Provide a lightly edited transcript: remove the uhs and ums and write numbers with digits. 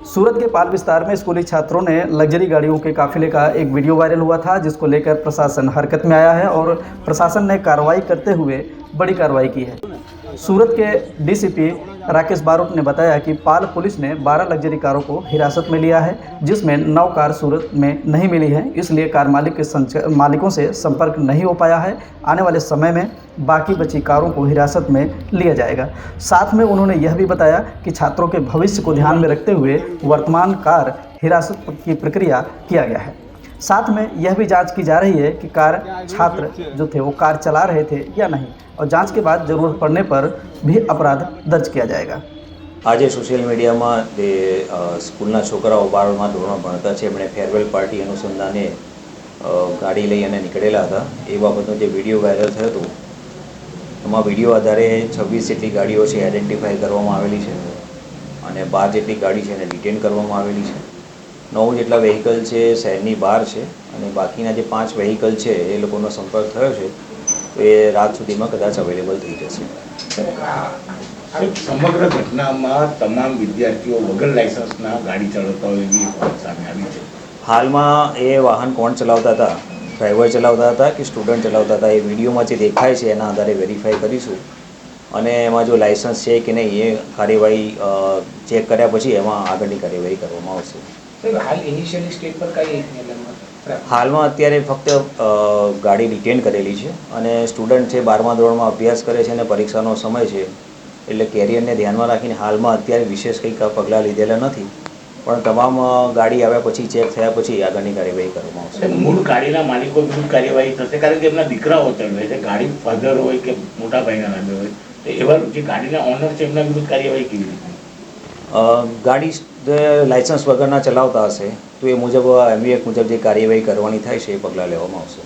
सूरत के पाल विस्तार में स्कूली छात्रों ने लग्जरी गाड़ियों के काफिले का एक वीडियो वायरल हुआ था, जिसको लेकर प्रशासन हरकत में आया है और प्रशासन ने कार्रवाई करते हुए बड़ी कार्रवाई की है। सूरत के डीसीपी राकेश बारोट ने बताया कि पाल पुलिस ने 12 लग्जरी कारों को हिरासत में लिया है, जिसमें 9 कार सूरत में नहीं मिली है, इसलिए कार मालिक के मालिकों से संपर्क नहीं हो पाया है। आने वाले समय में बाकी बची कारों को हिरासत में लिया जाएगा। साथ में उन्होंने यह भी बताया कि छात्रों के भविष्य को ध्यान में रखते हुए वर्तमान कार हिरासत की प्रक्रिया किया गया है। साथ में यह भी जांच की जा रही है कि कार छात्र जो थे वो कार चला रहे थे या नहीं, और जांच के बाद जरूरत पड़ने पर भी अपराध दर्ज किया जाएगा। आज सोशल मीडिया में जे स्कूलना छोकराओ 12मा धोरण भणता है एमणे फेरवेल पार्टी अनुसंधाने गाड़ी लई अने निकळेला हता ए बाबतनो जे विडियो वायरल थयो हतो एमां विडियो आधारे 26 जेटली गाड़ीओ छे आइडेंटिफाई करवामां आवेली छे अने 12 जेटली गाड़ी छे एने डिटेन करवामां आवेली छे। 9 जेटला व्हीकल है शहरनी बहार है और बाकीना जो 5 व्हीकल है ये लोगों संपर्क थयो छे तो ये रात सुधी में कदाच अवेलेबल थी जशे। समग्र घटना में तमाम विद्यार्थीओ वगर लाइसेंसना गाड़ी चलावता होय एवी बात सामे आवी छे। हाल में ये वाहन कौन चलावता था, ड्राइवर चलावता था कि स्टूडंट चलावता था, ये विडियो में जो देखाय छे एना आधारे वेरीफाई करीशुं અને એમાં જો લાયસન્સ છે કે નહીં એ કાર્યવાહી ચેક કર્યા પછી એમાં આગળની કાર્યવાહી કરવામાં આવશે। હાલ ઇનિશિયલી સ્ટેજ પર કઈ હાલમાં અત્યારે ફક્ત ગાડી ડિટેન કરેલી છે અને સ્ટુડન્ટ છે 12મા ધોરણમાં અભ્યાસ કરે છે અને પરીક્ષાનો સમય છે એટલે કેરિયરને ધ્યાનમાં રાખીને હાલમાં અત્યારે વિશેષ કંઈક પગલાં લીધેલા નથી, પણ તમામ ગાડી આવ્યા પછી ચેક થયા પછી આગળની કાર્યવાહી કરવામાં આવશે। મૂળ ગાડીના માલિકો વિરુદ્ધ કાર્યવાહી થશે કારણ કે એમના દીકરાઓ ચલાવે છે, ગાડી ફાધર હોય કે મોટા ભાઈના નામે હોય તો એવા જે ગાડીના ઓનર છે એમના વિરુદ્ધ કાર્યવાહી કેવી રીતે? ગાડી લાયસન્સ વગરના ચલાવતા હશે તો એ મુજબ એમવી એક્ટ મુજબ જે કાર્યવાહી કરવાની થાય છે એ પગલાં લેવામાં આવશે।